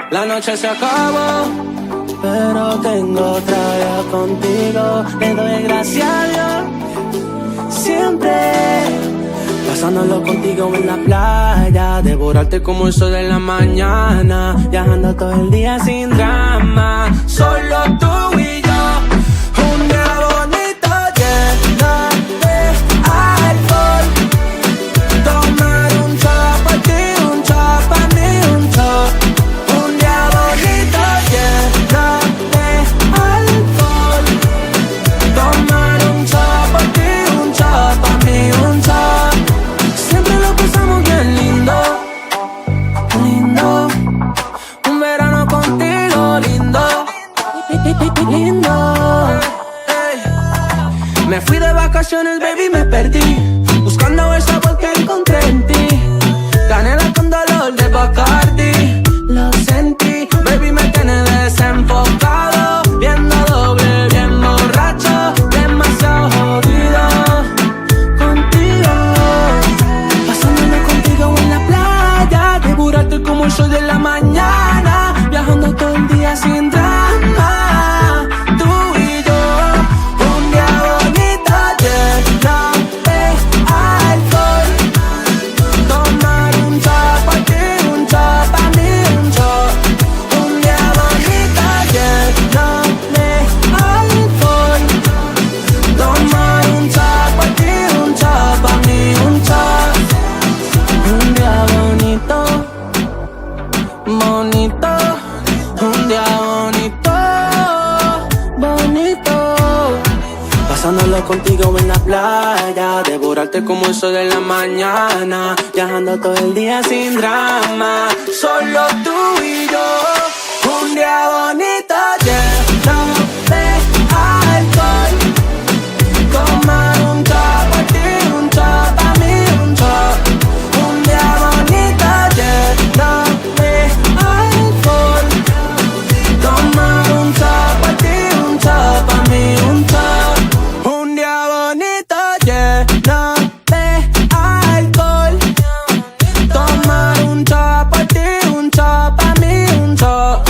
La noche se acabó, pero tengo otra vez contigo. Le doy gracias a Dios, siempre pasándolo contigo en la playa, devorarte como el sol de la mañana, viajando todo el día sin drama, solo tú y yo. Un día bonito lleno de alcohol, tomar un shot pa' ti, un shot pa' mí, un shot. Un día bonito lleno de alcohol, tomar un shot pa' ti, un shot pa' mí, un shot. Siempre lo pasamos bien lindo, lindo. Un verano contigo lindo, lindo. Ey. Me fui de vacaciones, baby, me perdí, buscando el sabor que encontré en ti. Canela con dolor de Bacardi, lo sentí, baby, me tiene desenfocado, viendo doble, bien borracho, demasiado jodido contigo. Pasándolo contigo en la playa, devorarte como el sol de la mañana, viajando todo el día sin drama, tú y yo. Un día bonito lleno de alcohol, tomar un shot pa' ti, un shot pa' mí, un shot. Un día bonito lleno de alcohol, tomar un shot pa' ti, un shot pa' mí, un shot. Un día bonito, bonito, un día bonito, bonito. Pasándolo contigo en la playa, devorarte como el sol de la mañana, viajando todo el día sin drama, solo tú y yo. Un día bonito lleno de alcohol, tomar un shot pa' ti, un shot pa' mí, un shot. Un día bonito lleno de alcohol, tomar un shot pa' ti, un shot pa' mí, un shot. Un día bonito lleno de alcohol, tomar un shot pa' ti, un shot pa' mí, un shot.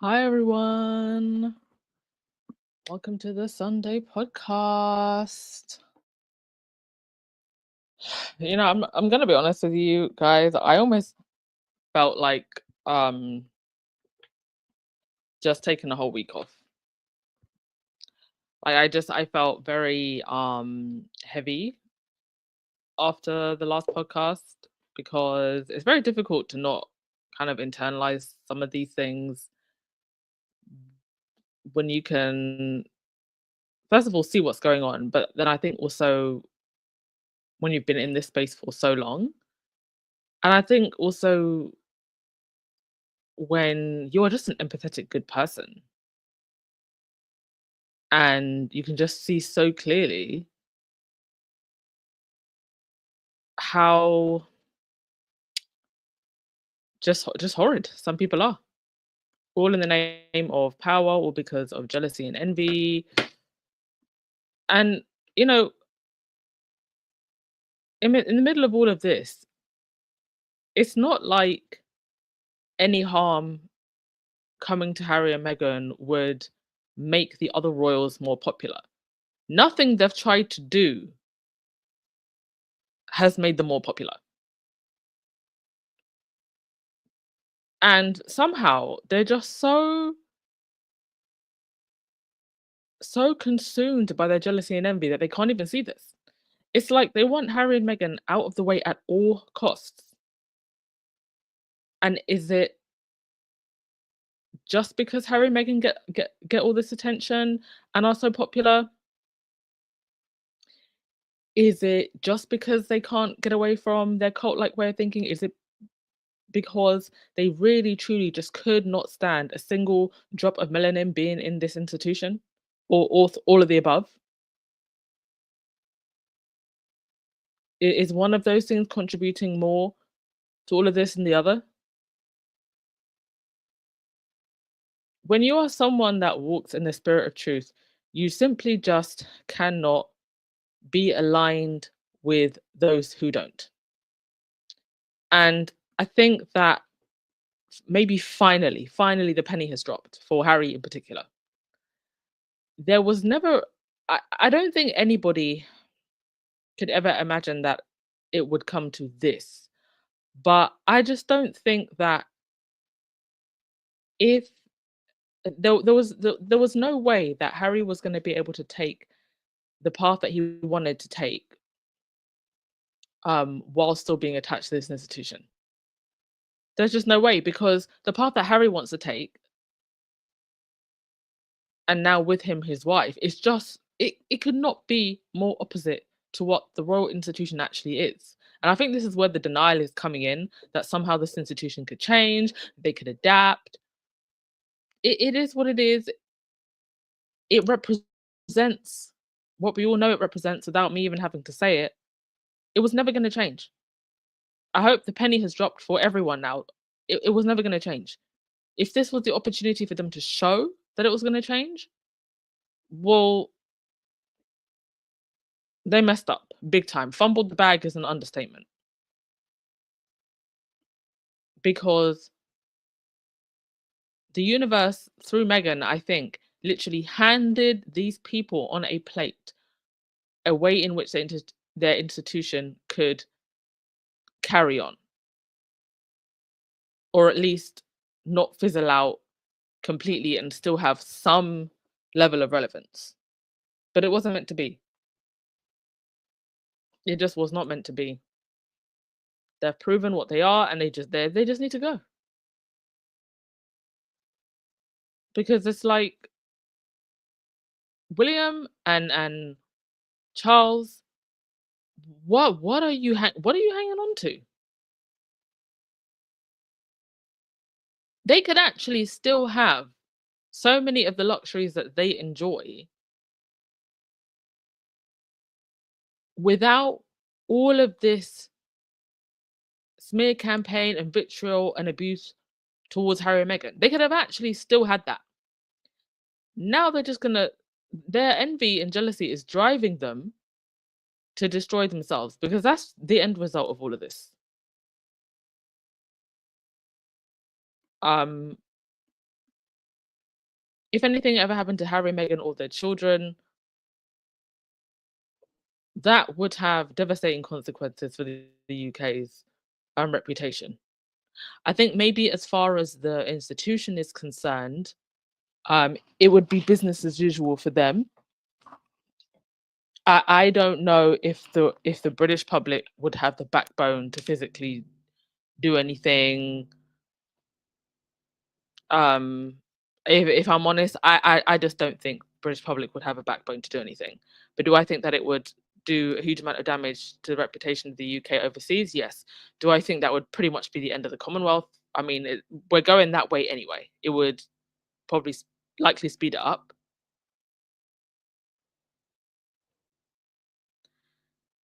Hi everyone. Welcome to the Sunday podcast. You know, I'm gonna be honest with you guys. I almost felt like just taking a whole week off. Like I felt very heavy after the last podcast because it's very difficult to not kind of internalize some of these things when you can first of all see what's going on, but then I think also when you've been in this space for so long, and I think also when you are just an empathetic good person and you can just see so clearly how just horrid some people are, all in the name of power or because of jealousy and envy. And you know, in the middle of all of this, it's not like any harm coming to Harry and Meghan would make the other royals more popular. Nothing they've tried to do has made them more popular. And somehow they're just so consumed by their jealousy and envy that they can't even see this. It's like they want Harry and Meghan out of the way at all costs. And is it just because Harry and Meghan get all this attention and are so popular? Is it just because they can't get away from their cult-like way of thinking? Is it because they really truly just could not stand a single drop of melanin being in this institution? Or all of the above? Is one of those things contributing more to all of this than the other? When you are someone that walks in the spirit of truth, you simply just cannot be aligned with those who don't. And I think that maybe finally, the penny has dropped for Harry in particular. There was never, I don't think anybody could ever imagine that it would come to this. But I just don't think that if there was no way that Harry was going to be able to take the path that he wanted to take while still being attached to this institution. There's just no way, because the path that Harry wants to take, and now with him his wife, is just it could not be more opposite to what the royal institution actually is. And I think this is where the denial is coming in, that somehow this institution could change, they could adapt. It is what it is. It represents what we all know it represents without me even having to say it. It was never going to change. I hope the penny has dropped for everyone now. It was never going to change. If this was the opportunity for them to show that it was going to change, well, they messed up big time. Fumbled the bag is an understatement, because the universe, through Meghan, I think, literally handed these people on a plate a way in which their institution could carry on, or at least not fizzle out completely and still have some level of relevance. But it wasn't meant to be. It just was not meant to be. They've proven what they are, and they just need to go. Because it's like William and Charles, what are you what are you hanging on to? They could actually still have so many of the luxuries that they enjoy without all of this smear campaign and vitriol and abuse towards Harry and Meghan. They could have actually still had that. Now they're just gonna, their envy and jealousy is driving them to destroy themselves, because that's the end result of all of this. Um, if anything ever happened to Harry, Meghan, or their children, that would have devastating consequences for the UK's reputation. I think maybe as far as the institution is concerned, it would be business as usual for them. I don't know if the British public would have the backbone to physically do anything. Um, if I'm honest, I just don't think British public would have a backbone to do anything. But do I think that it would do a huge amount of damage to the reputation of the UK overseas? Yes. Do I think that would pretty much be the end of the Commonwealth? I mean, we're going that way anyway. It would probably likely speed it up.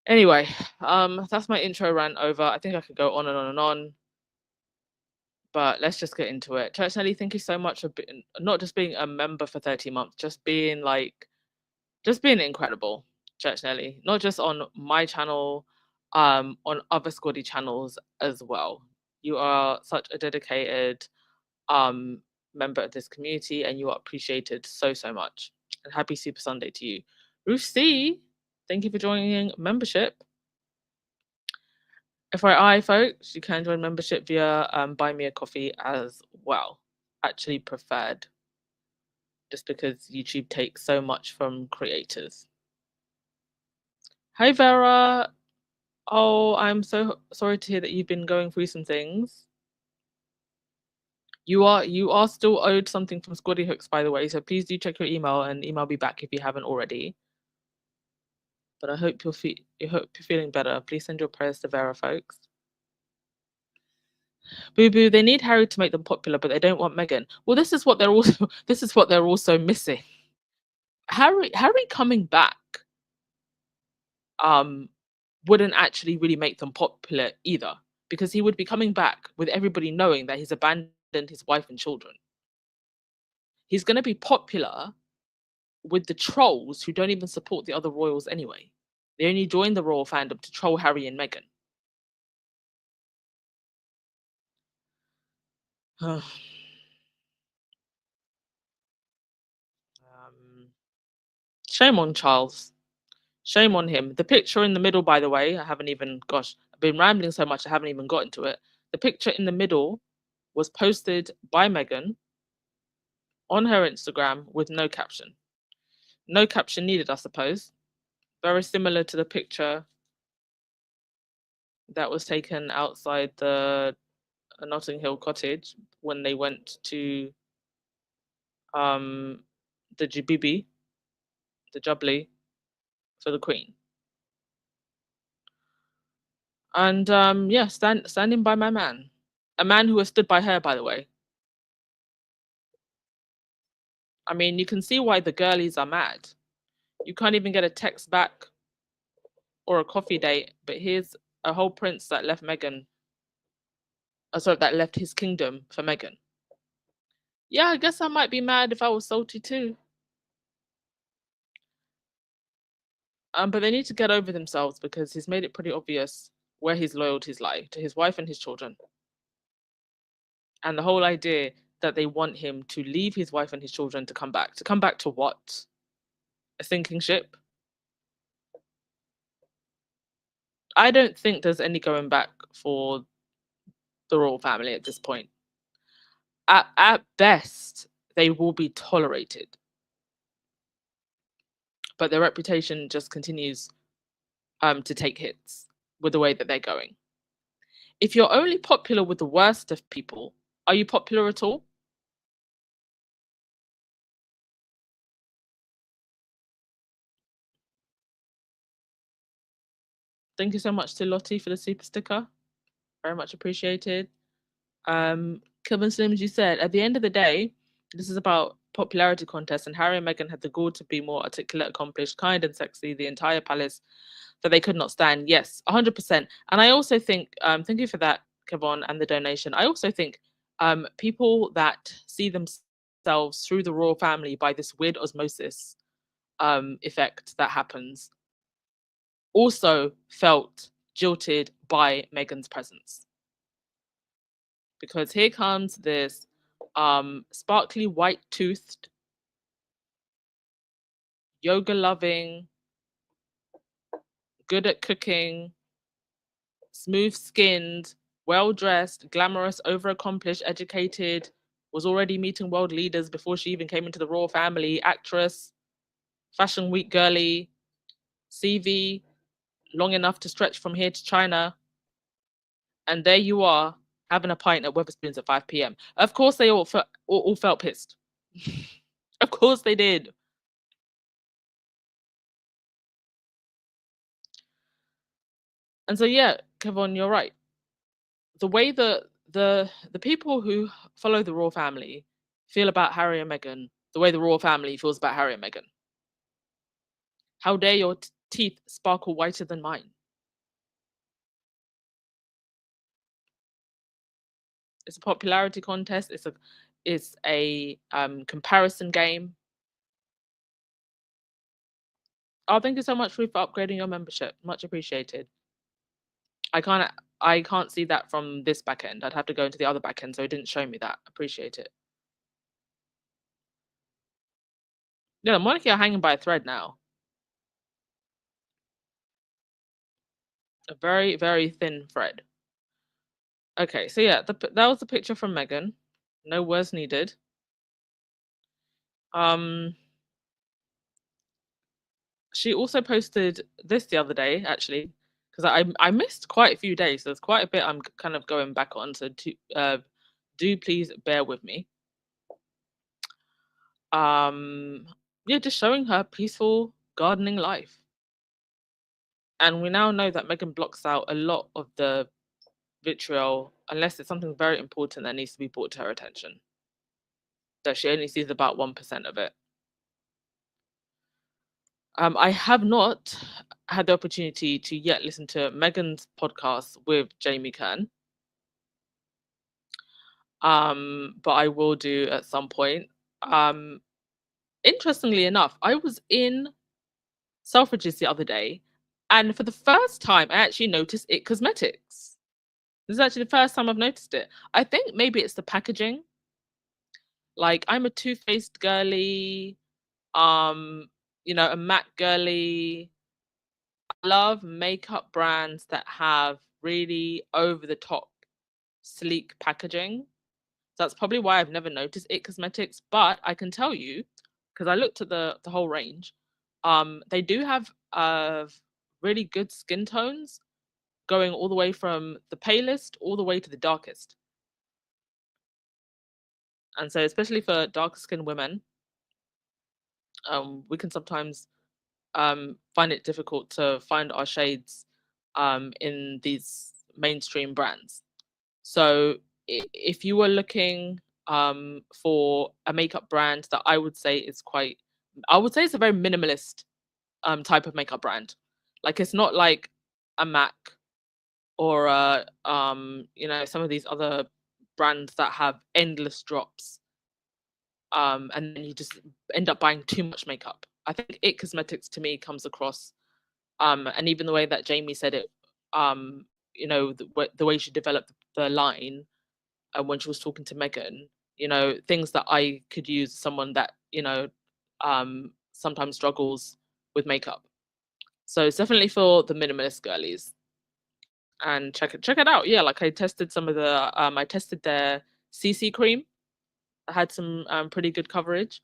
Anyway, that's my intro rant over. I think I could go on and on and on, but let's just get into it. Church Nelly, thank you so much for not just being a member for 30 months, just being incredible, Church Nelly. Not just on my channel, on other Squaddy channels as well. You are such a dedicated member of this community, and you are appreciated so much. And happy Super Sunday to you. Ruth C, thank you for joining membership. FYI, folks, you can join membership via Buy Me a Coffee as well. Actually preferred, just because YouTube takes so much from creators. Hi, Vera. Oh, I'm so sorry to hear that you've been going through some things. You are still owed something from Squaddy Hooks, by the way, so please do check your email and email me back if you haven't already. But I hope I hope you're feeling better. Please send your prayers to Vera, folks. Boo boo, they need Harry to make them popular, but they don't want Meghan. Well, this is what they're also this is what they're also missing. Harry coming back um wouldn't actually really make them popular either, because he would be coming back with everybody knowing that he's abandoned his wife and children. He's going to be popular with the trolls who don't even support the other royals anyway. They only joined the royal fandom to troll Harry and Meghan. um, shame on Charles. Shame on him. The picture in the middle, by the way, I haven't even, gosh, I've been rambling so much I haven't even gotten to it. The picture in the middle was posted by Meghan on her Instagram with no caption. No caption needed, I suppose. Very similar to the picture that was taken outside the Notting Hill cottage when they went to the Jubilee, the Jubilee for the Queen. And yeah, standing by my man. A man who has stood by her, by the way. I mean, you can see why the girlies are mad. You can't even get a text back or a coffee date, but here's a whole prince that left Meghan, sorry, that left his kingdom for Meghan. Yeah, I guess I might be mad if I was salty too. But they need to get over themselves, because he's made it pretty obvious where his loyalties lie, to his wife and his children. And the whole idea that they want him to leave his wife and his children to come back. To come back to what? A sinking ship? I don't think there's any going back for the royal family at this point. At best, they will be tolerated, but their reputation just continues to take hits with the way that they're going. If you're only popular with the worst of people, are you popular at all? Thank you so much to Lottie for the super sticker. Very much appreciated. Kevin Slims, you said, at the end of the day, this is about popularity contest, and Harry and Meghan had the gall to be more articulate, accomplished, kind, and sexy. The entire palace that they could not stand. Yes, 100%. And I also think, thank you for that, Kevon, and the donation. I also think people that see themselves through the royal family by this weird osmosis effect that happens also felt jilted by Meghan's presence. Because here comes this sparkly white toothed, yoga loving, good at cooking, smooth skinned, well dressed, glamorous, over accomplished, educated, was already meeting world leaders before she even came into the royal family, actress, fashion week girly, CV, long enough to stretch from here to China. And there you are, having a pint at Wetherspoons at 5 p.m. Of course, they all felt pissed. Of course, they did. And so, yeah, Kevon, you're right. The way that the people who follow the royal family feel about Harry and Meghan, the way the royal family feels about Harry and Meghan. How dare your teeth sparkle whiter than mine? It's a popularity contest. It's a comparison game. Oh, thank you so much, Ruth, for upgrading your membership. Much appreciated. I can't see that from this back end. I'd have to go into the other back end, so it didn't show me that. Appreciate it. Yeah, the monarchy are hanging by a thread now. A very, very thin thread. Okay, so yeah, that was the picture from Meghan. No words needed. She also posted this the other day, actually, because I missed quite a few days. So there's quite a bit I'm kind of going back on. So do please bear with me. Yeah, just showing her peaceful gardening life. And we now know that Meghan blocks out a lot of the vitriol unless it's something very important that needs to be brought to her attention. That she only sees about 1% of it. I have not had the opportunity to yet listen to Meghan's podcast with Jamie Kern, but I will do at some point. Interestingly enough, I was in Selfridges the other day, and for the first time, I actually noticed It Cosmetics. This is actually the first time I've noticed it. I think maybe it's the packaging. Like, I'm a Too Faced girly, a MAC girly. I love makeup brands that have really over the top, sleek packaging. That's probably why I've never noticed It Cosmetics, but I can tell you, because I looked at the whole range, they do have really good skin tones going all the way from the palest all the way to the darkest. And so especially for darker skinned women, we can sometimes find it difficult to find our shades in these mainstream brands. So if you were looking for a makeup brand that I would say is I would say it's a very minimalist type of makeup brand. Like, it's not like a MAC or some of these other brands that have endless drops, and then you just end up buying too much makeup. I think It Cosmetics to me comes across, and even the way that Jamie said it, the way she developed the line, when she was talking to Meghan, things that I could use someone that, sometimes struggles with makeup. So it's definitely for the minimalist girlies. And check it out. Yeah, like I tested I tested their CC cream. I had some pretty good coverage.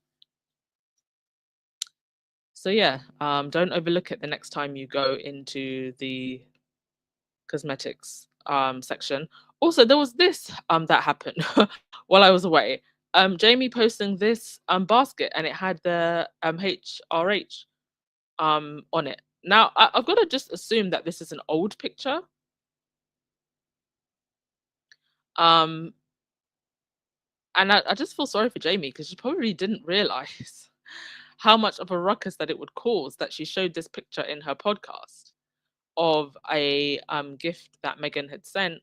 So yeah, don't overlook it the next time you go into the cosmetics section. Also, there was this that happened while I was away. Jamie posting this basket, and it had the HRH on it. Now I've got to just assume that this is an old picture. Um and I just feel sorry for Jamie, because she probably didn't realize how much of a ruckus that it would cause that she showed this picture in her podcast of a gift that Meghan had sent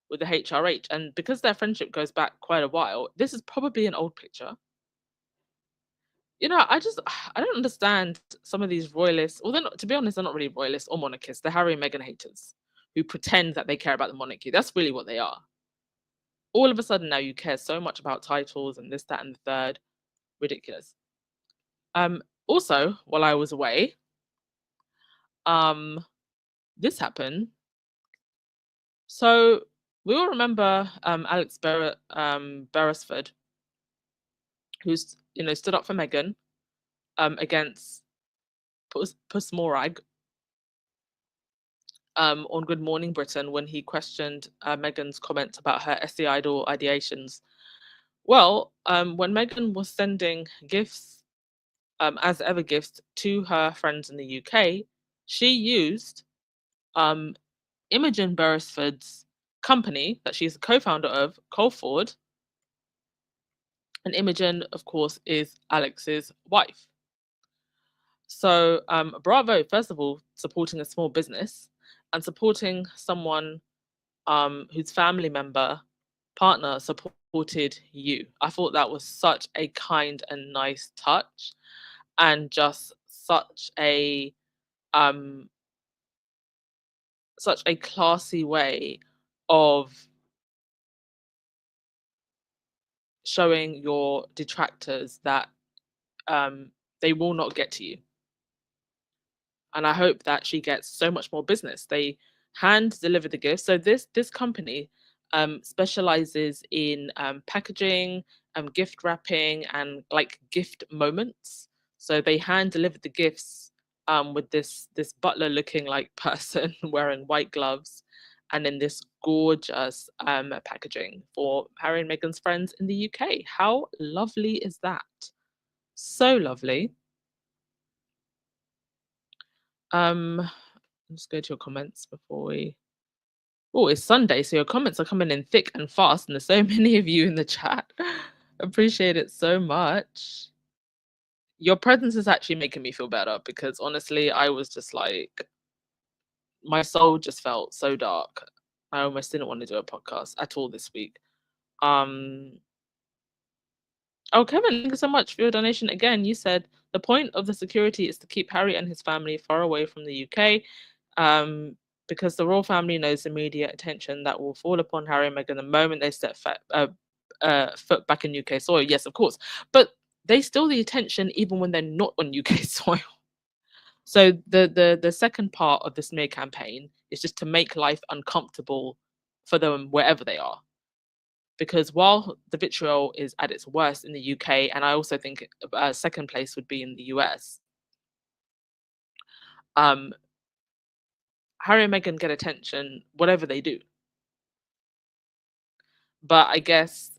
with the HRH. And because their friendship goes back quite a while, this is probably an old picture. I don't understand some of these royalists. Well, to be honest, they're not really royalists or monarchists. They're Harry and Meghan haters who pretend that they care about the monarchy. That's really what they are. All of a sudden now you care so much about titles and this, that, and the third. Ridiculous. Also, while I was away, this happened. So we all remember Alex Beresford, who's stood up for Meghan against Puss Morag on Good Morning Britain, when he questioned Meghan's comments about her SC Idol ideations. Well, when Meghan was sending gifts, as ever gifts, to her friends in the UK, she used Imogen Beresford's company that she's a co-founder of, Colford. And Imogen, of course, is Alex's wife. So bravo, first of all, supporting a small business and supporting someone whose family partner supported you. I thought that was such a kind and nice touch, and just such a classy way of showing your detractors that they will not get to you. And I hope that she gets so much more business. They hand deliver the gifts. So this company specializes in packaging, gift wrapping, and like gift moments. So they hand deliver the gifts with this butler looking like person wearing white gloves, and in this gorgeous packaging for Harry and Meghan's friends in the UK. How lovely is that? So lovely. Um, Let's go to your comments before we. Oh, it's Sunday, so your comments are coming in thick and fast, and there's so many of you in the chat. Appreciate it so much. Your presence is actually making me feel better because honestly, I was just like, my soul just felt so dark. I almost didn't want to do a podcast at all this week. Um, oh, Kevin, thank you so much for your donation. Again, you said the point of the security is to keep Harry and his family far away from the UK, because the royal family knows the immediate attention that will fall upon Harry and Meghan the moment they step foot back in UK soil. Yes, of course, but they steal the attention even when they're not on UK soil. So the second part of the smear campaign is just to make life uncomfortable for them wherever they are. Because while the vitriol is at its worst in the UK, and I also think second place would be in the US, um, Harry and Meghan get attention whatever they do. But I guess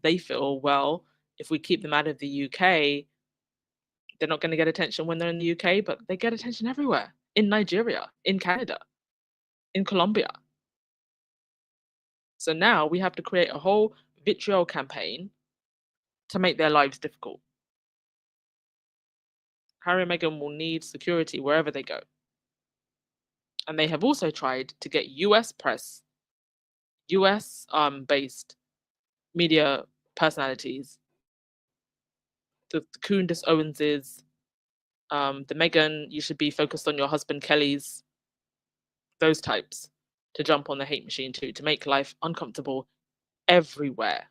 they feel, well, if we keep them out of the UK, they're not going to get attention when they're in the UK, but they get attention everywhere. In Nigeria, in Canada, in Colombia. So now we have to create a whole vitriol campaign to make their lives difficult. Harry and Meghan will need security wherever they go. And they have also tried to get US press, US based media personalities, the Candace Owenses, the Meghan, you should be focused on your husband Kelly's, those types, to jump on the hate machine too, to make life uncomfortable everywhere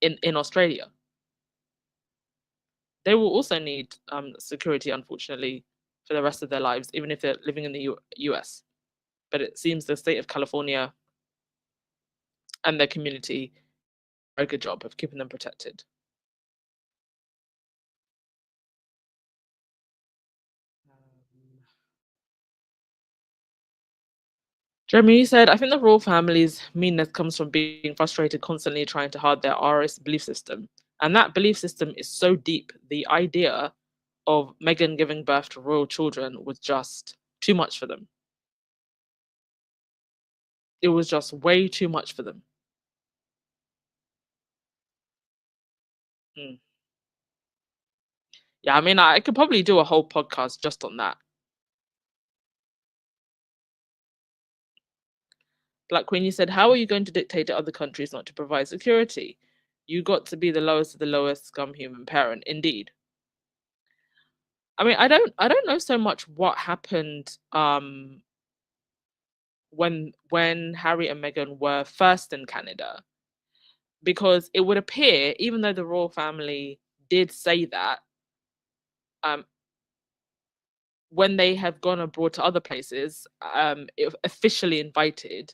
in Australia. They will also need security, unfortunately, for the rest of their lives, even if they're living in the US. But it seems the state of California and their community do a very good job of keeping them protected. Jeremy, you said, I think the royal family's meanness comes from being frustrated, constantly trying to hard their RS belief system. And that belief system is so deep. The idea of Meghan giving birth to royal children was just too much for them. It was just way too much for them. Mm. Yeah, I mean, I could probably do a whole podcast just on that. Black Queen, you said, how are you going to dictate to other countries not to provide security? You got to be the lowest of the lowest scum human parent. Indeed. I mean, I don't know so much what happened when Harry and Meghan were first in Canada, because it would appear, even though the royal family did say that, when they have gone abroad to other places, if officially invited,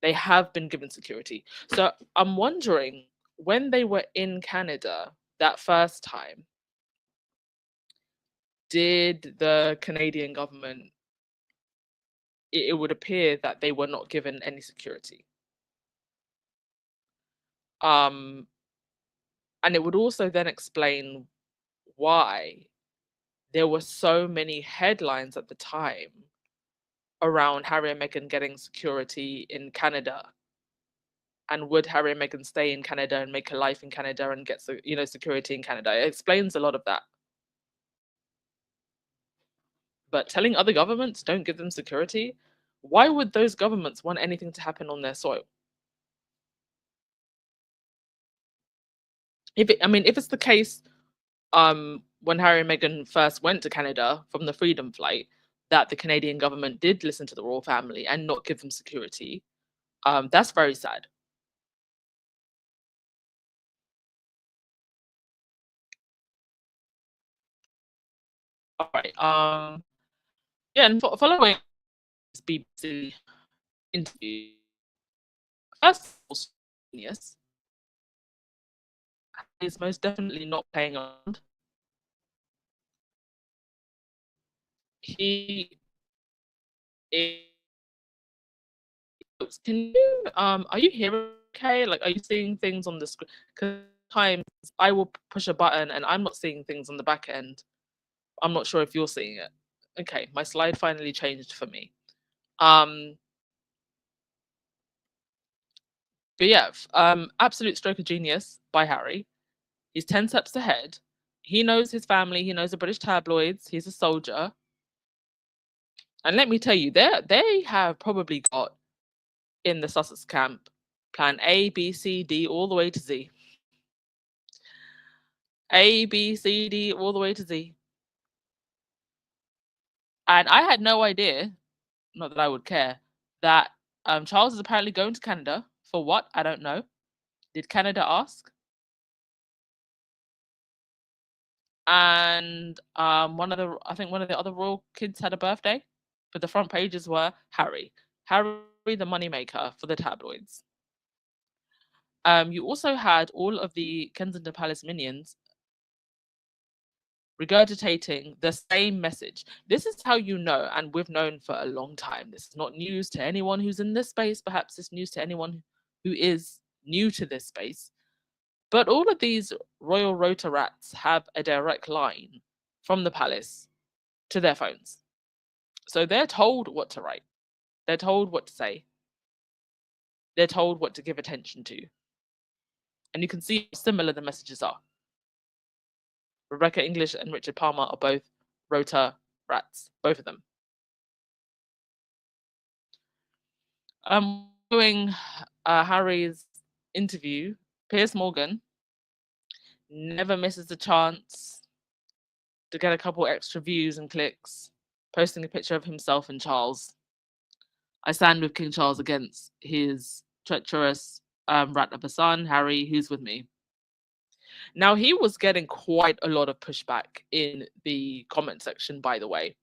they have been given security. So I'm wondering, when they were in Canada that first time, did the Canadian government, it would appear that they were not given any security. And it would also then explain why there were so many headlines at the time around Harry and Meghan getting security in Canada. And would Harry and Meghan stay in Canada and make a life in Canada and get security in Canada? It explains a lot of that. But telling other governments don't give them security, why would those governments want anything to happen on their soil? If it's the case, when Harry and Meghan first went to Canada from the Freedom Flight, that the Canadian government did listen to the royal family and not give them security, that's very sad. All right. Yeah, and following this BBC interview, first of all, genius is most definitely not playing around. He is. Can you are you hearing okay? Like, are you seeing things on the screen? Because times I will push a button and I'm not seeing things on the back end. I'm not sure if you're seeing it. Okay, my slide finally changed for me. Um, but yeah, absolute stroke of genius by Harry. He's 10 steps ahead. He knows his family. He knows the British tabloids. He's a soldier. And let me tell you, they have probably got in the Sussex camp plan A, B, C, D, all the way to Z. A, B, C, D, all the way to Z. And I had no idea, not that I would care, that Charles is apparently going to Canada. For what? I don't know. Did Canada ask? And I think one of the other royal kids had a birthday, but the front pages were Harry, the moneymaker for the tabloids. You also had all of the Kensington Palace minions regurgitating the same message. This is how you know, and we've known for a long time. This is not news to anyone who's in this space. Perhaps it's news to anyone who is new to this space. But all of these royal rota rats have a direct line from the palace to their phones. So they're told what to write, they're told what to say, they're told what to give attention to. And you can see how similar the messages are. Rebecca English and Richard Palmer are both rota rats, both of them. Doing Harry's interview, Piers Morgan never misses a chance to get a couple extra views and clicks, posting a picture of himself and Charles. I stand with King Charles against his treacherous rat of a son, Harry, who's with me. Now, he was getting quite a lot of pushback in the comment section, by the way,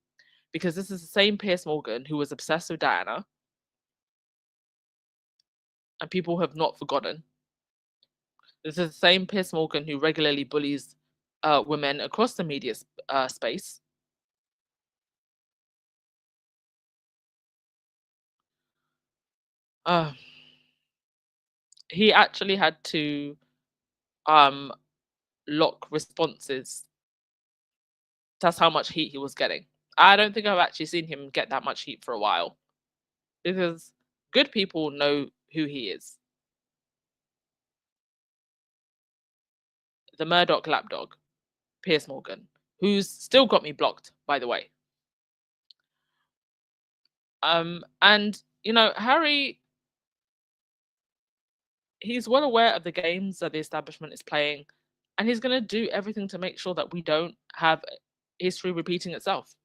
because this is the same Piers Morgan who was obsessed with Diana, and people have not forgotten. This is the same Piers Morgan who regularly bullies women across the media space. He actually had to lock responses. That's how much heat he was getting. I don't think I've actually seen him get that much heat for a while, because good people know who he is. The Murdoch lapdog, Piers Morgan, who's still got me blocked, by the way. And Harry, he's well aware of the games that the establishment is playing, and he's going to do everything to make sure that we don't have history repeating itself.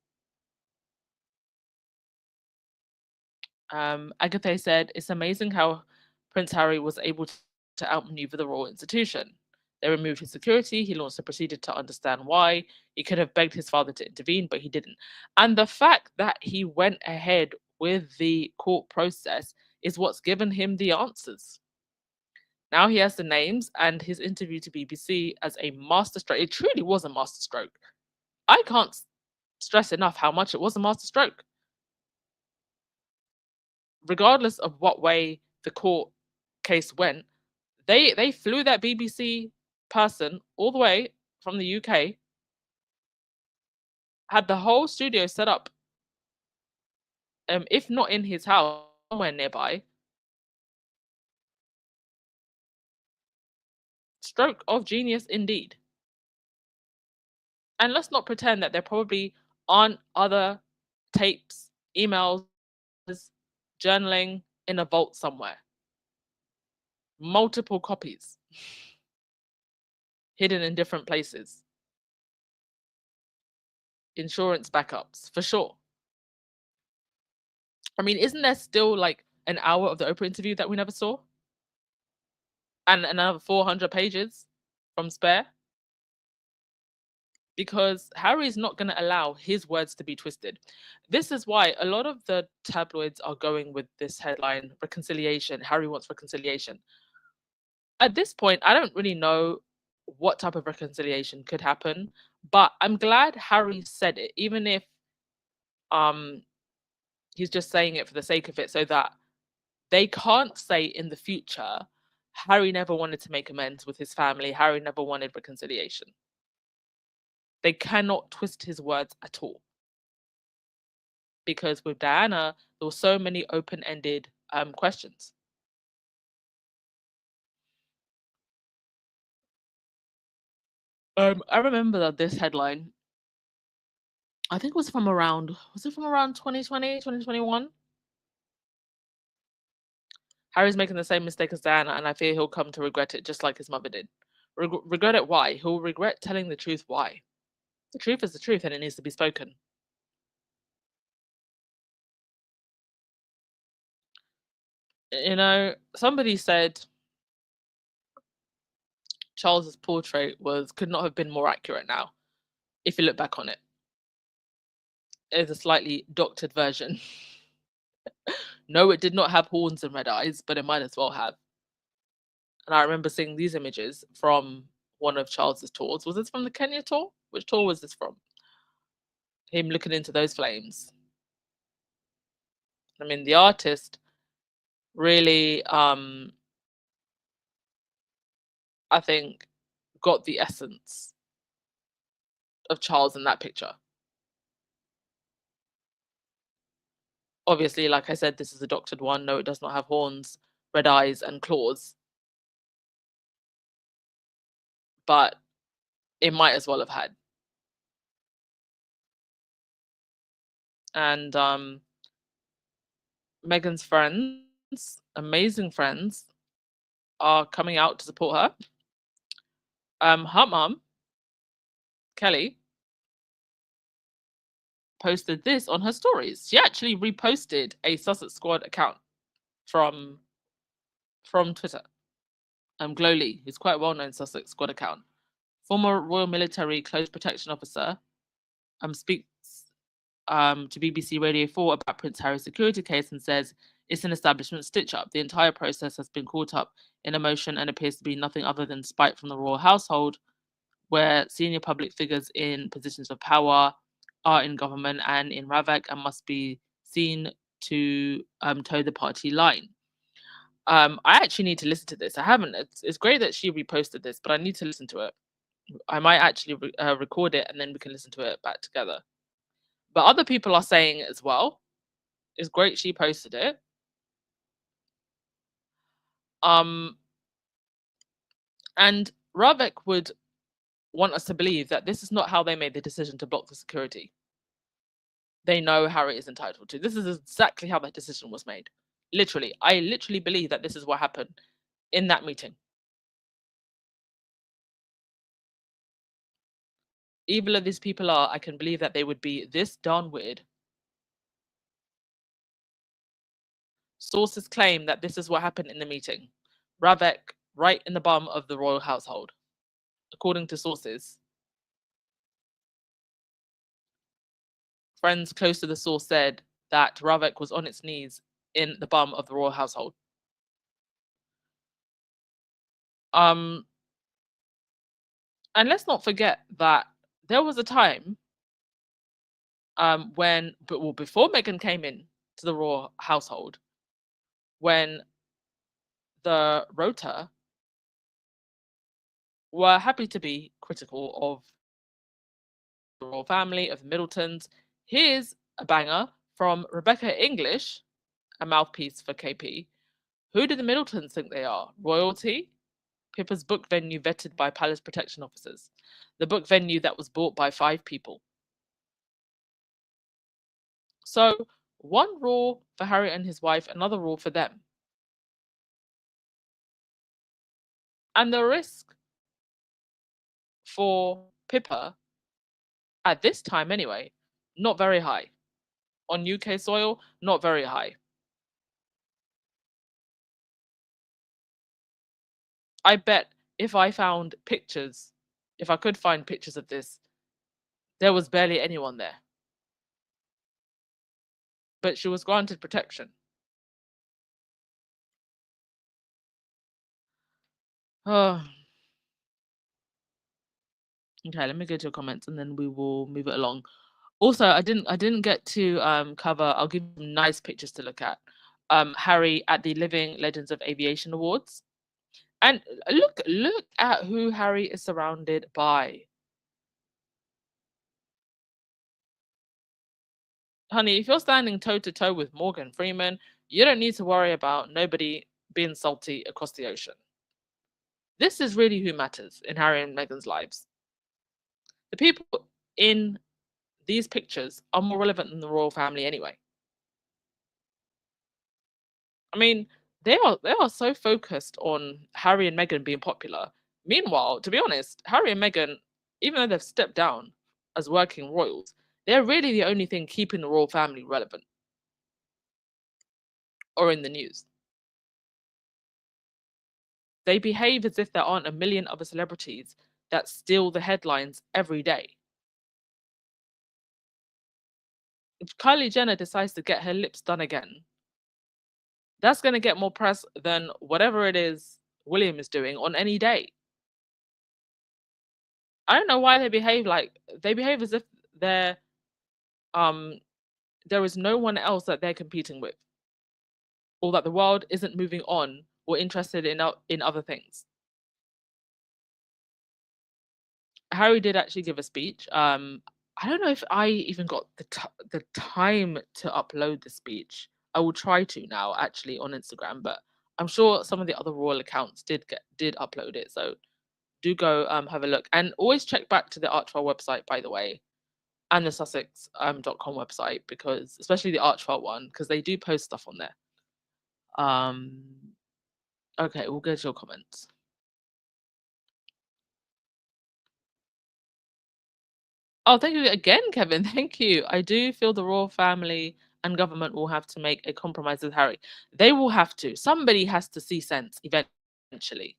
Agatha said, "It's amazing how Prince Harry was able to outmaneuver the royal institution. They removed his security. He launched a procedure to understand why. He could have begged his father to intervene, but he didn't. And the fact that he went ahead with the court process is what's given him the answers. Now he has the names, and his interview to BBC as a masterstroke. It truly was a masterstroke. I can't stress enough how much it was a masterstroke. Regardless of what way the court case went, they flew that BBC person all the way from the UK, had the whole studio set up, if not in his house, somewhere nearby. Stroke of genius indeed. And let's not pretend that there probably aren't other tapes, emails, journaling in a vault somewhere. Multiple copies hidden in different places. Insurance backups, for sure. I mean, isn't there still like an hour of the Oprah interview that we never saw? And another 400 pages from Spare? Because Harry's not going to allow his words to be twisted. This is why a lot of the tabloids are going with this headline, reconciliation. Harry wants reconciliation. At this point, I don't really know what type of reconciliation could happen, but I'm glad Harry said it, even if he's just saying it for the sake of it, so that they can't say in the future, Harry never wanted to make amends with his family, Harry never wanted reconciliation. They cannot twist his words at all. because with Diana, there were so many open-ended questions. I remember that this headline, I think it was from around, 2020, 2021? Harry's making the same mistake as Diana, and I fear he'll come to regret it just like his mother did. Regret it why? He'll regret telling the truth why? The truth is the truth and it needs to be spoken. You know, somebody said Charles's portrait could not have been more accurate now, if you look back on it. It's a slightly doctored version. No, it did not have horns and red eyes, but it might as well have. And I remember seeing these images from one of Charles's tours. Was this from the Kenya tour? Which tour was this from? Him looking into those flames. I mean, the artist really, I think, got the essence of Charles in that picture. Obviously, like I said, this is a doctored one. No, it does not have horns, red eyes, and claws. But it might as well have had. And Meghan's friends, amazing friends, are coming out to support her. Her mum, Kelly, posted this on her stories. She actually reposted a Sussex Squad account from Twitter. Glow Lee, who's quite a well-known Sussex Squad account. Former Royal Military Close Protection Officer, speaks to BBC Radio 4 about Prince Harry's security case and says it's an establishment stitch-up. The entire process has been caught up in emotion and appears to be nothing other than spite from the royal household, where senior public figures in positions of power are in government and in Ravak and must be seen to toe the party line. I actually need to listen to this. I haven't. It's great that she reposted this, but I need to listen to it. I might actually record it and then we can listen to it back together. But other people are saying it as well. It's great she posted it. And Ravak would want us to believe that this is not how they made the decision to block the security. They know Harry is entitled to. This is exactly how that decision was made. Literally. I literally believe that this is what happened in that meeting. Evil as these people are, I can believe that they would be this darn weird. Sources claim that this is what happened in the meeting. Ravak right in the bum of the royal household. According to sources, friends close to the source said that Ravak was on its knees in the bum of the royal household. And let's not forget that there was a time when, before Meghan came in to the royal household, when the Rota were happy to be critical of the royal family, of the Middletons. Here's a banger from Rebecca English, a mouthpiece for KP. Who do the Middletons think they are? Royalty? Pippa's book venue vetted by palace protection officers. The book venue that was bought by 5 people. So, one rule for Harry and his wife, another rule for them. And the risk for Pippa, at this time anyway, not very high. On UK soil, not very high. I bet if I found pictures, if I could find pictures of this, there was barely anyone there. But she was granted protection. Oh. Okay, let me go to your comments and then we will move it along. Also, I didn't get to cover. I'll give you nice pictures to look at. Harry at the Living Legends of Aviation Awards, and look at who Harry is surrounded by. Honey, if you're standing toe to toe with Morgan Freeman, you don't need to worry about nobody being salty across the ocean. This is really who matters in Harry and Meghan's lives. The people in these pictures are more relevant than the royal family anyway. I mean, they are so focused on Harry and Meghan being popular. Meanwhile, to be honest, Harry and Meghan, even though they've stepped down as working royals, they're really the only thing keeping the royal family relevant or in the news. They behave as if there aren't a million other celebrities that steal the headlines every day. If Kylie Jenner decides to get her lips done again, that's going to get more press than whatever it is William is doing on any day. I don't know why they behave as if they're um there is no one else that they're competing with, or that the world isn't moving on or interested in other things. Harry did actually give a speech. I don't know if I even got the time to upload the speech. I will try to now actually on Instagram, but I'm sure some of the other royal accounts did upload it. So do go have a look, and always check back to the Archwell website, by the way, and the Sussex.com website, because especially the Archwell one, because they do post stuff on there. Okay, we'll go to your comments. Oh, thank you again, Kevin. Thank you. I do feel the royal family and government will have to make a compromise with Harry. They will have to. Somebody has to see sense eventually.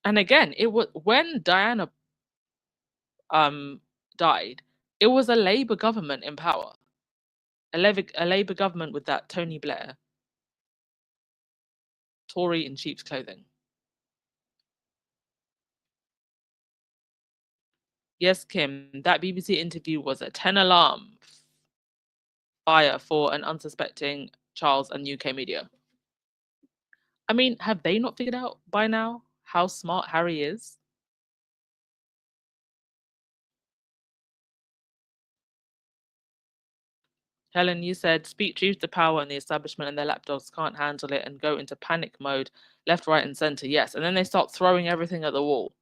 And again, it was when Diana died, it was a Labour government in power. A Labour government with that Tony Blair, Tory in sheep's clothing. Yes, Kim, that BBC interview was a 10 alarm fire for an unsuspecting Charles and UK media. I mean, have they not figured out by now how smart Harry is? Helen, you said speak truth to power and the establishment and their lapdogs can't handle it and go into panic mode, left, right, and center. Yes. And then they start throwing everything at the wall.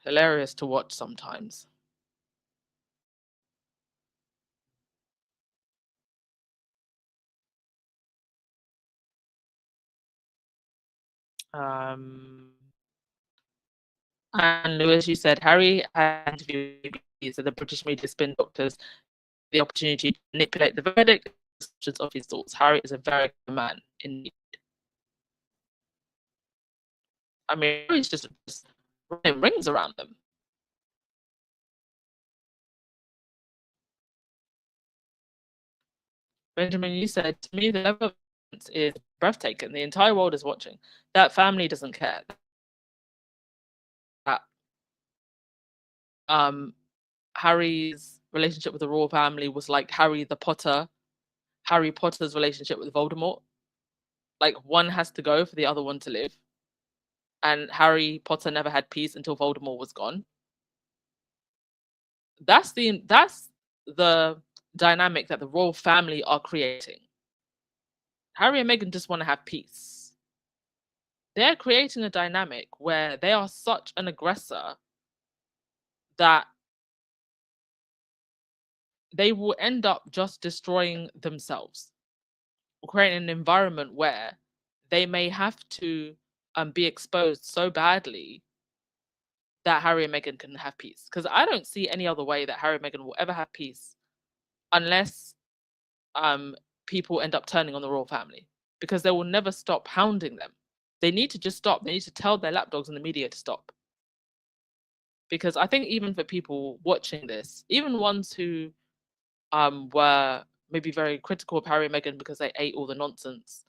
Hilarious to watch sometimes. And Lewis, you said Harry had interviewed so the British media spin doctors the opportunity to manipulate the verdict of his thoughts. Harry is a very good man indeed. I mean, he's just running rings around them. Benjamin, you said to me the level of violence is breathtaking. The entire world is watching. That family doesn't care. That Harry's relationship with the royal family was like Harry Potter's relationship with Voldemort. Like one has to go for the other one to live. And Harry Potter never had peace until Voldemort was gone. That's the dynamic that the royal family are creating. Harry and Meghan just want to have peace. They're creating a dynamic where they are such an aggressor that they will end up just destroying themselves, creating an environment where they may have to be exposed so badly that Harry and Meghan can have peace. Because I don't see any other way that Harry and Meghan will ever have peace unless people end up turning on the royal family, because they will never stop hounding them. They need to just stop. They need to tell their lapdogs in the media to stop. Because I think even for people watching this, even ones who were maybe very critical of Harry and Meghan because they ate all the nonsense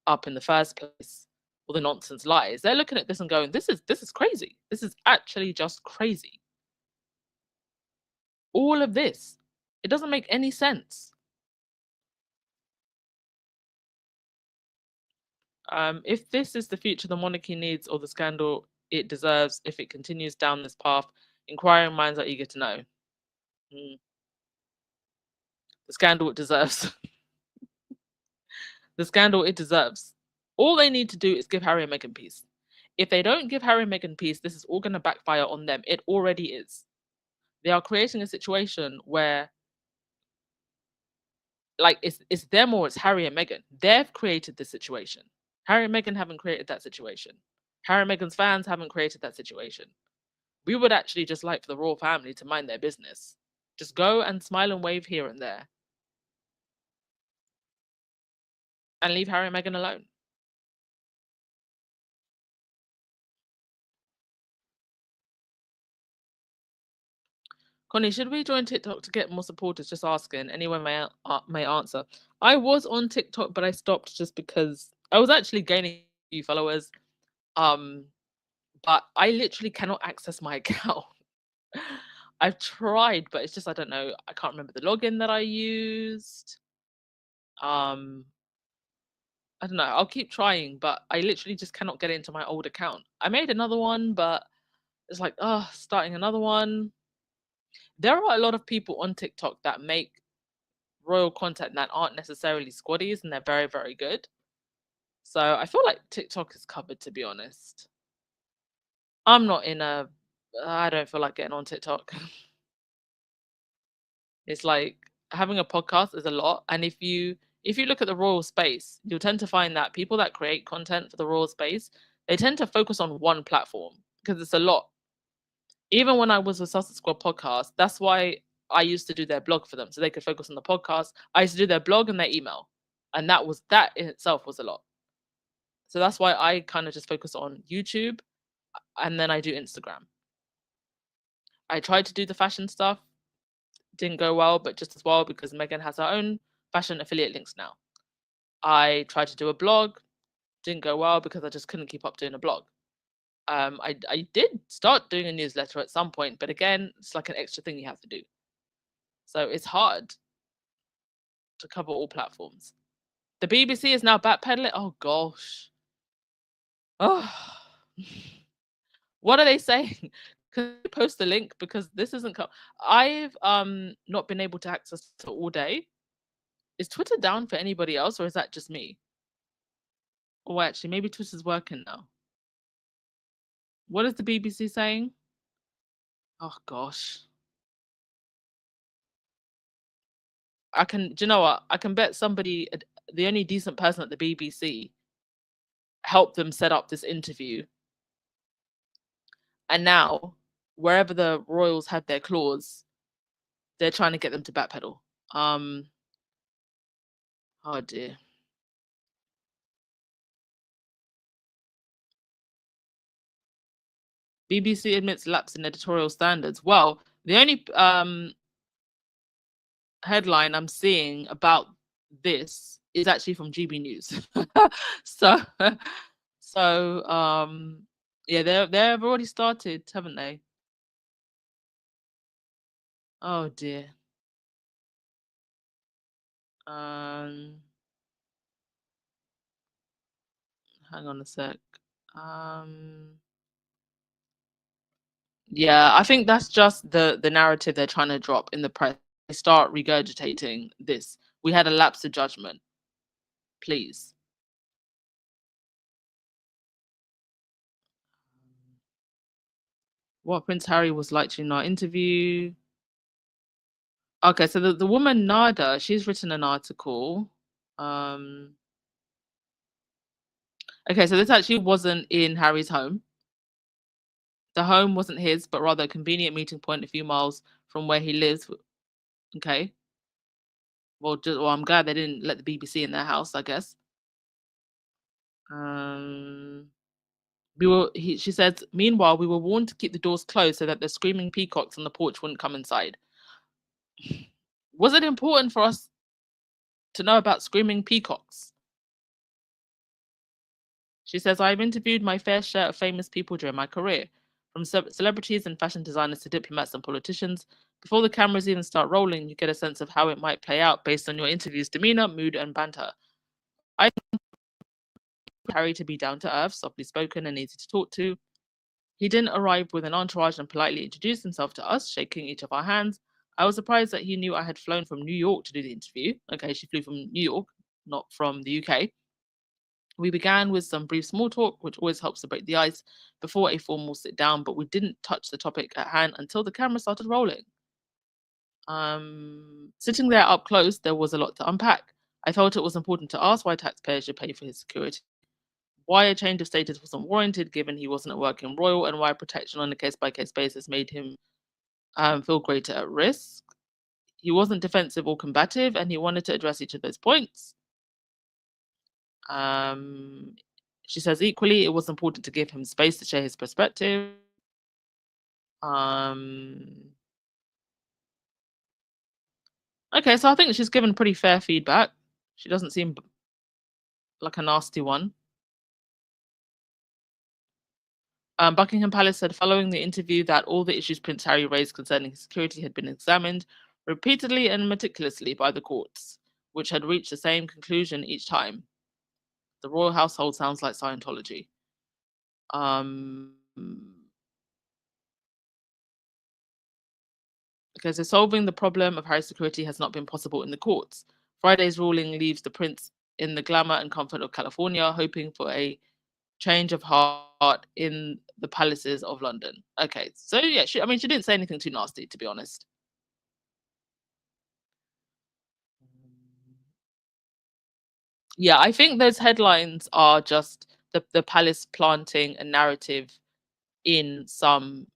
up in the first place, all the nonsense lies, they're looking at this and going, this is crazy. This is actually just crazy. All of this, it doesn't make any sense. If this is the future the monarchy needs or the scandal it deserves, if it continues down this path, inquiring minds are eager to know. The scandal it deserves. The scandal it deserves. All they need to do is give Harry and Meghan peace. If they don't give Harry and Meghan peace, this is all going to backfire on them. It already is. They are creating a situation where, like, it's them or it's Harry and Meghan. They've created this situation. Harry and Meghan haven't created that situation. Harry and Meghan's fans haven't created that situation. We would actually just like for the royal family to mind their business. Just go and smile and wave here and there. And leave Harry and Meghan alone. Connie, should we join TikTok to get more supporters? Just asking. Anyone may answer. I was on TikTok, but I stopped just because I was actually gaining a few followers. But I literally cannot access my account. I've tried, but it's just I don't know. I can't remember the login that I used. I don't know. I'll keep trying, but I literally just cannot get into my old account. I made another one, but it's like, starting another one. There are a lot of people on TikTok that make royal content that aren't necessarily squaddies, and they're very, very good. So I feel like TikTok is covered, to be honest. I'm not in a. I don't feel like getting on TikTok. It's like having a podcast is a lot, and if you look at the royal space, you'll tend to find that people that create content for the royal space, they tend to focus on one platform because it's a lot. Even when I was with Sussex Squad podcast, that's why I used to do their blog for them so they could focus on the podcast. I used to do their blog and their email, and that in itself was a lot. So that's why I kind of just focus on YouTube, and then I do Instagram. I tried to do the fashion stuff, didn't go well, but just as well because Meghan has her own fashion affiliate links now. I tried to do a blog, didn't go well because I just couldn't keep up doing a blog. I did start doing a newsletter at some point, but again, it's like an extra thing you have to do. So it's hard to cover all platforms. The BBC is now backpedaling. Oh gosh. Oh. What are they saying? Can you post the link because this isn't. I've not been able to access it all day. Is Twitter down for anybody else, or is that just me? Oh, actually, maybe Twitter's working now. What is the BBC saying? Oh gosh. Do you know what? I can bet somebody, the only decent person at the BBC, helped them set up this interview. And now, wherever the royals had their claws, they're trying to get them to backpedal. Oh dear. BBC admits lapse in editorial standards. Well, the only headline I'm seeing about this is actually from GB News. so yeah, they've already started, haven't they? Oh dear. Hang on a sec. Yeah, I think that's just the narrative they're trying to drop in the press. They start regurgitating this. We had a lapse of judgment. Please. What Prince Harry was like in our interview. Okay, so the woman Nada, she's written an article. Okay, so this actually wasn't in Harry's home. The home wasn't his, but rather a convenient meeting point a few miles from where he lives. Okay. Well, I'm glad they didn't let the BBC in their house, I guess. She says, meanwhile, we were warned to keep the doors closed so that the screaming peacocks on the porch wouldn't come inside. Was it important for us to know about screaming peacocks? She says, I've interviewed my fair share of famous people during my career, from celebrities and fashion designers to diplomats and politicians. Before the cameras even start rolling, you get a sense of how it might play out based on your interview's demeanor, mood, and banter. I Harry to be down to earth, softly spoken, and easy to talk to. He didn't arrive with an entourage and politely introduce himself to us, shaking each of our hands. I was surprised that he knew I had flown from New York to do the interview. Okay, she flew from New York, not from the UK. We began with some brief small talk, which always helps to break the ice before a formal sit down, but we didn't touch the topic at hand until the camera started rolling. Sitting there up close, there was a lot to unpack. I felt it was important to ask why taxpayers should pay for his security, why a change of status wasn't warranted given he wasn't working royal, and why protection on a case-by-case basis made him feel greater at risk. He wasn't defensive or combative, and he wanted to address each of those points. She says equally, it was important to give him space to share his perspective. Okay, so I think she's given pretty fair feedback. She doesn't seem like a nasty one. Buckingham Palace said following the interview that all the issues Prince Harry raised concerning his security had been examined repeatedly and meticulously by the courts, which had reached the same conclusion each time. The royal household sounds like Scientology. Okay, so solving the problem of Harry's security has not been possible in the courts. Friday's ruling leaves the prince in the glamour and comfort of California, hoping for a change of heart in the palaces of London. Okay, so yeah, she didn't say anything too nasty, to be honest. Yeah, I think those headlines are just the palace planting a narrative in some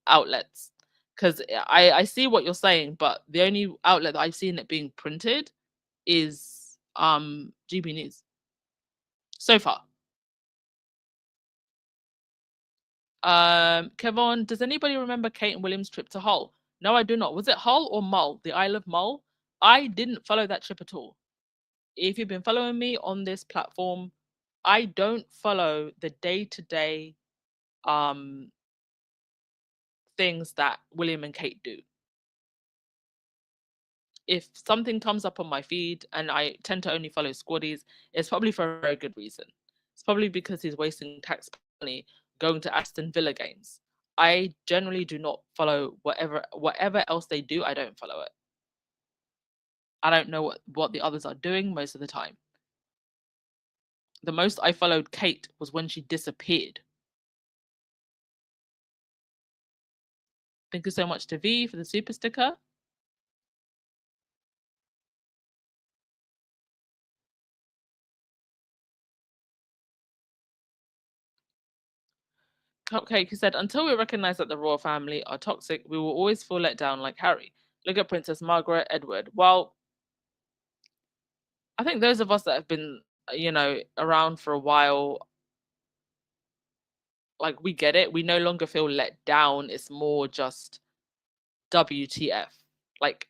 outlets. Because I see what you're saying, but the only outlet that I've seen it being printed is GB News so far. Kevon, does anybody remember Kate and William's trip to Hull? No, I do not. Was it Hull or Mull? The Isle of Mull? I didn't follow that trip at all. If you've been following me on this platform, I don't follow the day-to-day things that William and Kate do. If something comes up on my feed, and I tend to only follow squaddies, it's probably for a very good reason. It's probably because he's wasting tax money going to Aston Villa games. I generally do not follow whatever else they do. I don't follow it. I don't know what the others are doing most of the time. The most I followed Kate was when she disappeared. Thank you so much to V for the super sticker. Cupcake, who said, until we recognize that the royal family are toxic, we will always feel let down like Harry. Look at Princess Margaret, Edward. Well, I think those of us that have been, around for a while, like, we get it. We no longer feel let down. It's more just WTF. Like,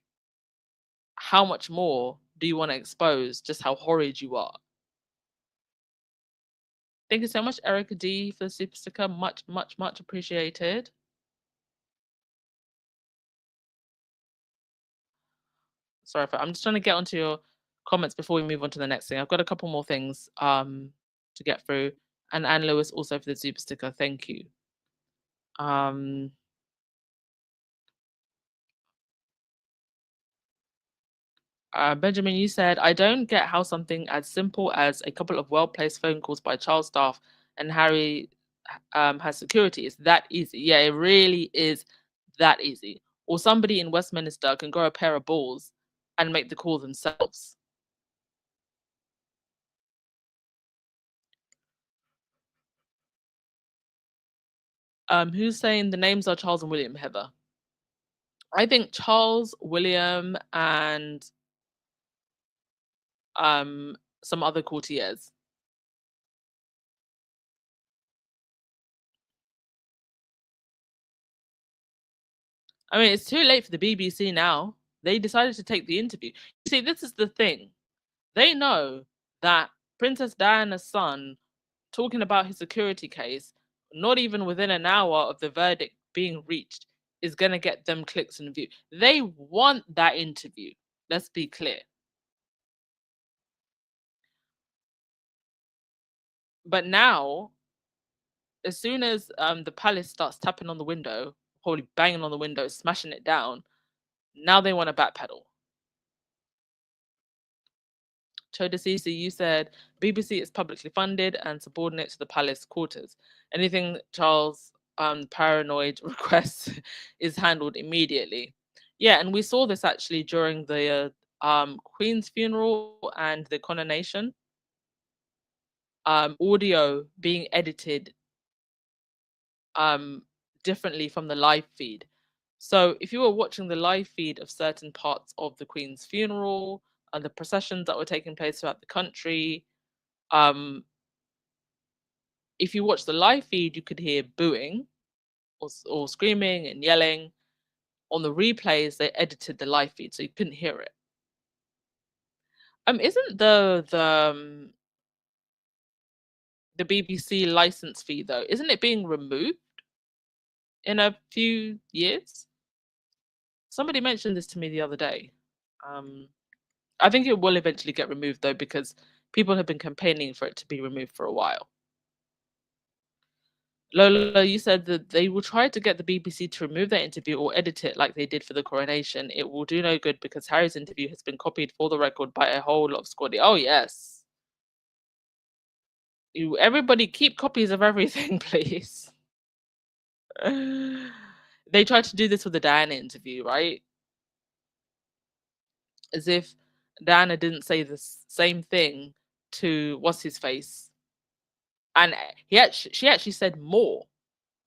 how much more do you want to expose just how horrid you are? Thank you so much, Erica D, for the super sticker. Much, much, much appreciated. Sorry, I'm just trying to get onto your comments before we move on to the next thing. I've got a couple more things to get through. And Anne Lewis also for the super sticker. Thank you. Benjamin, you said, I don't get how something as simple as a couple of well-placed phone calls by child staff and Harry has security. It's that easy. Yeah, it really is that easy. Or somebody in Westminster can grow a pair of balls and make the call themselves. Who's saying the names are Charles and William, Heather? I think Charles, William, and some other courtiers. I mean, it's too late for the BBC now. They decided to take the interview. You see, this is the thing. They know that Princess Diana's son talking about his security case, not even within an hour of the verdict being reached, is going to get them clicks and views. They want that interview. Let's be clear. But now, as soon as the palace starts tapping on the window, probably banging on the window, smashing it down, now they want to backpedal. Chodasisi, you said BBC is publicly funded and subordinate to the palace quarters. Anything Charles paranoid requests is handled immediately. Yeah, and we saw this actually during the Queen's funeral and the coronation. Audio being edited differently from the live feed. So if you were watching the live feed of certain parts of the Queen's funeral and the processions that were taking place throughout the country, um, if you watch the live feed, you could hear booing or screaming and yelling. On the replays, they edited the live feed, so you couldn't hear it. Isn't the BBC license fee though? Isn't it being removed in a few years? Somebody mentioned this to me the other day. I think it will eventually get removed though, because people have been campaigning for it to be removed for a while. Lola, you said that they will try to get the BBC to remove their interview or edit it like they did for the coronation. It will do no good because Harry's interview has been copied for the record by a whole lot of squaddy. Oh yes. Everybody keep copies of everything, please. They tried to do this with the Diana interview, right? As if Diana didn't say the same thing to what's his face, and she actually said more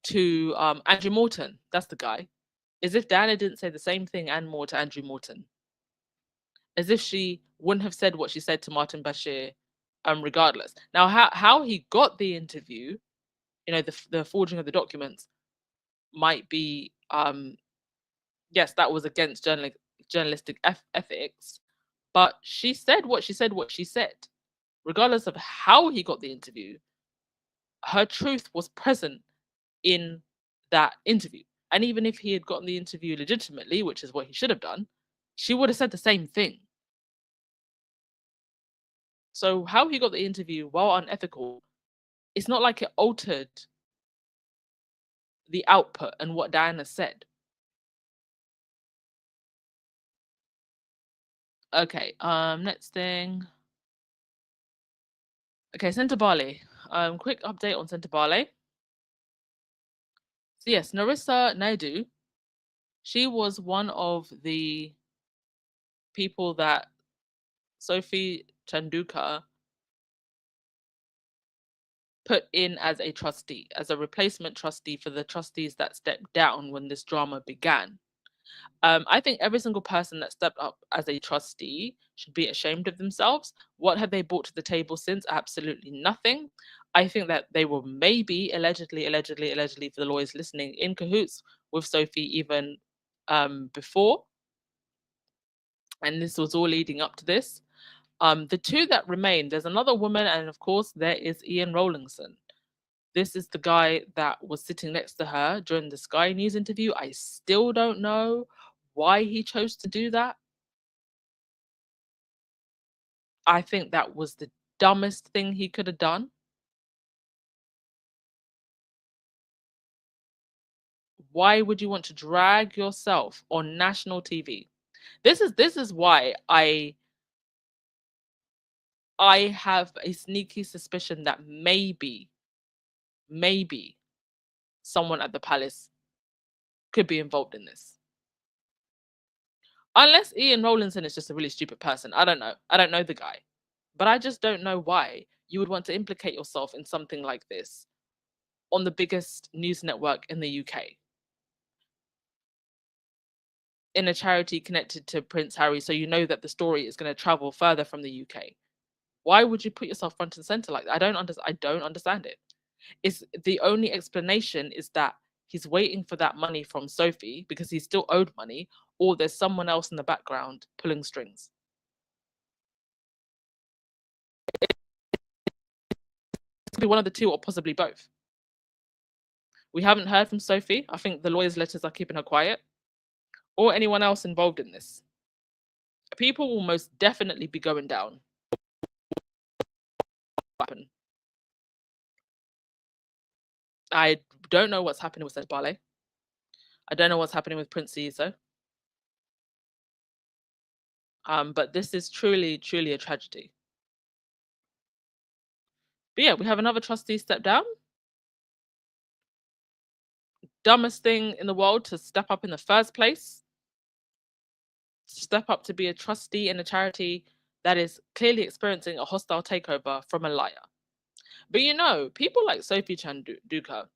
to Andrew Morton. That's the guy. As if Diana didn't say the same thing and more to Andrew Morton. As if she wouldn't have said what she said to Martin Bashir, regardless. Now, how he got the interview, the forging of the documents, might be yes, that was against journalistic ethics, but she said what she said. Regardless of how he got the interview, her truth was present in that interview. And even if he had gotten the interview legitimately, which is what he should have done, she would have said the same thing. So how he got the interview, while unethical, it's not like it altered the output and what Diana said. Okay, next thing. Okay, Sentebale. Quick update on Sentebale. So yes, Narissa Naidu, she was one of the people that Sophie Chanduka put in as a trustee, as a replacement trustee for the trustees that stepped down when this drama began. I think every single person that stepped up as a trustee should be ashamed of themselves. What have they brought to the table since? Absolutely nothing. I think that they were maybe allegedly for the lawyers listening, in cahoots with Sophie even before. And this was all leading up to this. The two that remain, there's another woman, and of course, there is Ian Rowlingson. This is the guy that was sitting next to her during the Sky News interview. I still don't know why he chose to do that. I think that was the dumbest thing he could have done. Why would you want to drag yourself on national TV? This is why I have a sneaky suspicion that maybe someone at the palace could be involved in this. Unless Ian Rowlinson is just a really stupid person. I don't know. I don't know the guy. But I just don't know why you would want to implicate yourself in something like this on the biggest news network in the UK. In a charity connected to Prince Harry, so you know that the story is going to travel further from the UK. Why would you put yourself front and center like that? I don't understand it. It's the only explanation is that he's waiting for that money from Sophie because he's still owed money, or there's someone else in the background pulling strings. It could be one of the two, or possibly both. We haven't heard from Sophie. I think the lawyer's letters are keeping her quiet, or anyone else involved in this. People will most definitely be going down. Happen. I don't know what's happening with Sentebale. I don't know what's happening with Prince Iso. But this is truly, truly a tragedy. But yeah, we have another trustee step down. Dumbest thing in the world to step up in the first place. Step up to be a trustee in a charity that is clearly experiencing a hostile takeover from a liar. But you know, people like Sophie Chanduka,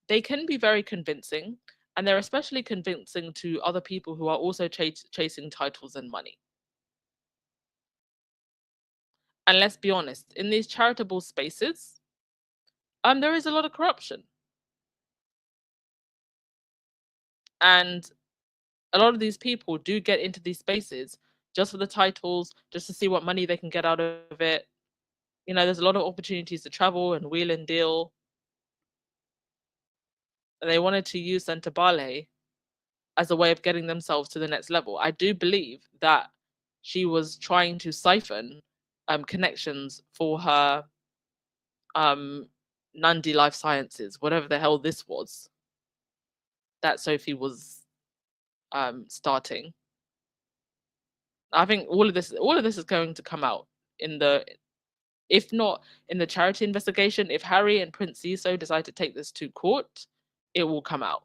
they can be very convincing, and they're especially convincing to other people who are also chasing titles and money. And let's be honest, in these charitable spaces, there is a lot of corruption. And a lot of these people do get into these spaces just for the titles, just to see what money they can get out of it. You know, there's a lot of opportunities to travel and wheel and deal. And they wanted to use Sentebale as a way of getting themselves to the next level. I do believe that she was trying to siphon connections for her Nandi Life Sciences, whatever the hell this was that Sophie was starting. I think all of this is going to come out in the, if not in the charity investigation, if Harry and Prince Iso decide to take this to court, it will come out.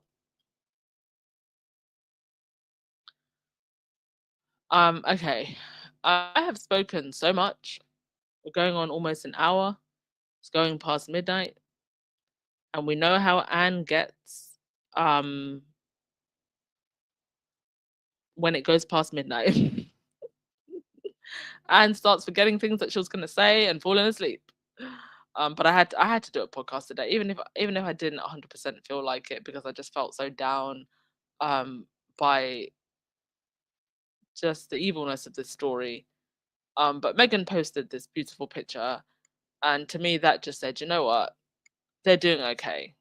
Okay. I have spoken so much. We're going on almost an hour. It's going past midnight. And we know how Anne gets when it goes past midnight. Anne starts forgetting things that she was gonna say and falling asleep. But I had to do a podcast today, even if I didn't 100% feel like it, because I just felt so down by just the evilness of this story. But Meghan posted this beautiful picture, and to me that just said, you know what, they're doing okay.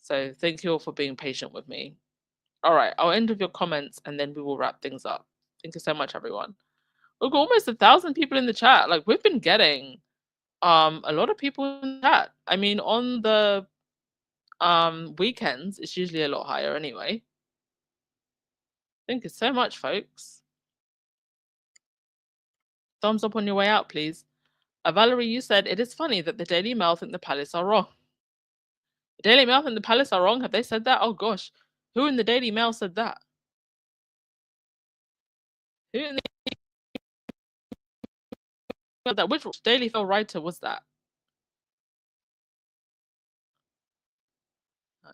So thank you all for being patient with me. All right, I'll end with your comments and then we will wrap things up. Thank you so much, everyone. We've got almost 1,000 people in the chat. Like, we've been getting a lot of people in the chat. I mean, on the weekends, it's usually a lot higher anyway. Thank you so much, folks. Thumbs up on your way out, please. Valerie, you said it is funny that the Daily Mail think the Palace are wrong. The Daily Mail think the Palace are wrong? Have they said that? Oh gosh, who in the Daily Mail said that? Who in the that? Which Daily Mail writer was that?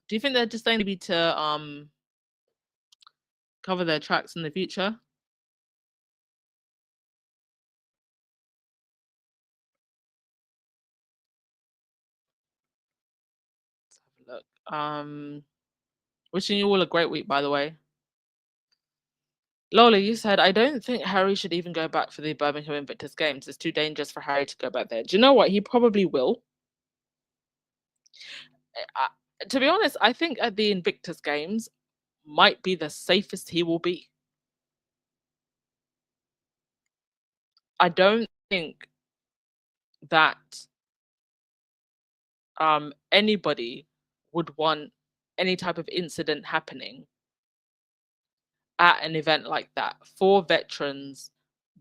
Do you think they're just saying maybe to cover their tracks in the future? Let's have a look. Wishing you all a great week, by the way. Lola, you said, I don't think Harry should even go back for the Birmingham Invictus Games. It's too dangerous for Harry to go back there. Do you know what? He probably will. To be honest, I think at the Invictus Games might be the safest he will be. I don't think that anybody would want any type of incident happening at an event like that for veterans,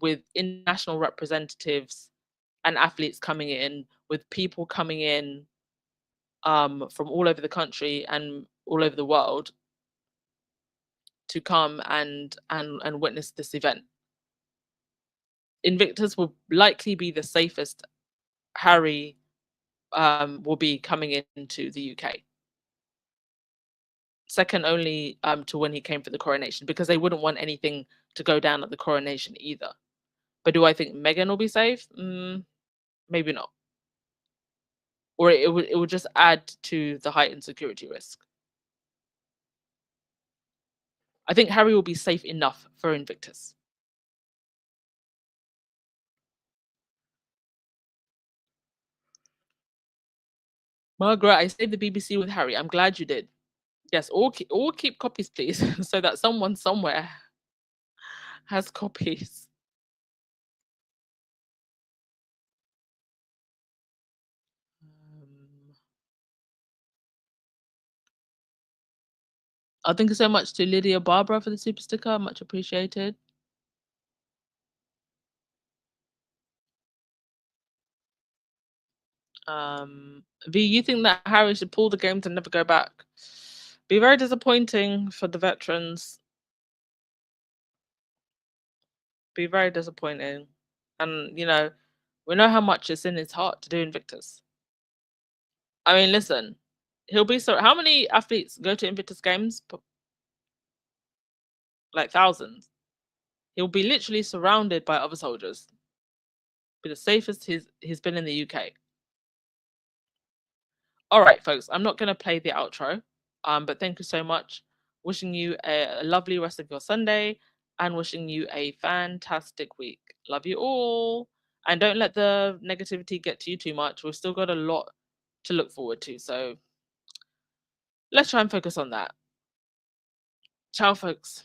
with international representatives and athletes coming in, with people coming in from all over the country and all over the world to come and witness this event. Invictus will likely be the safest Harry will be coming into the UK. Second only to when he came for the coronation, because they wouldn't want anything to go down at the coronation either. But do I think Meghan will be safe? Maybe not. Or it would just add to the heightened security risk. I think Harry will be safe enough for Invictus. Margaret, I saved the BBC with Harry. I'm glad you did. Yes, all keep copies, please, so that someone somewhere has copies. Thank you so much to Lydia Barbara for the super sticker. Much appreciated. V, you think that Harry should pull the games and never go back? Be very disappointing for the veterans. Be very disappointing. And, you know, we know how much it's in his heart to do Invictus. I mean, listen, he'll be so. How many athletes go to Invictus Games? Like thousands. He'll be literally surrounded by other soldiers. Be the safest he's been in the UK. All right, folks, I'm not going to play the outro, but thank you so much. Wishing you a lovely rest of your Sunday and wishing you a fantastic week. Love you all. And don't let the negativity get to you too much. We've still got a lot to look forward to. So let's try and focus on that. Ciao, folks.